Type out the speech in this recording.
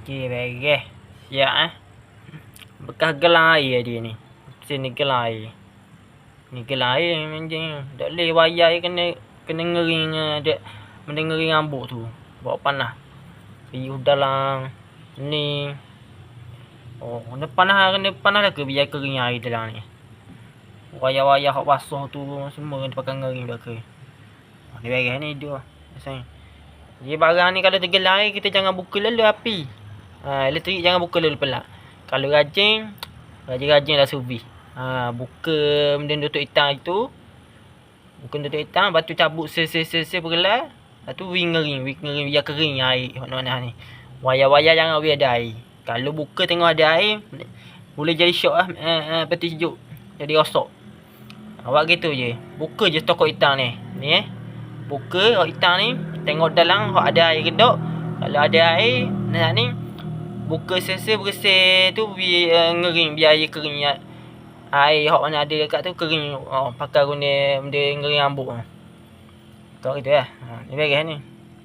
Okey, beres. Siap bekas gelang air dia ni. Mesin ni gelang air. Ni gelang air macam tak boleh wayar kena ngering dia. Benda ngering rambut tu. Bawa panas. Riuh dalam ni. Oh, kena panas dah ke biar kering air dalam ni. Wayar-wayar hak basah tu semua kena pakai ngering dah ke. Ni beres ni dia. Jadi barang ni kalau tergelar air kita jangan buka lalu api. Elektrik jangan buka lalu pelak. Kalau rajin lah subi. Buka benda tutup hitam itu. Buka tutup hitam, lepas tu cabut sel bergelar. Lepas tu ngering biar kering air mana ni. Wayar-wayar jangan biar ada air. Kalau buka tengok ada air, boleh jadi syok lah. Peti sejuk. Jadi rosak. Awak gitu je. Buka je tokok hitam ni. Ni buka hak hitam ni, tengok dalam hak ada air kedok. Kalau ada air, ni buka sel bersih tu biar ngering, biar air kering. Air hak mana ada dekat tu kering. Pakai guna benda ngering rambut. Kau gitu lah. Ni beres ni.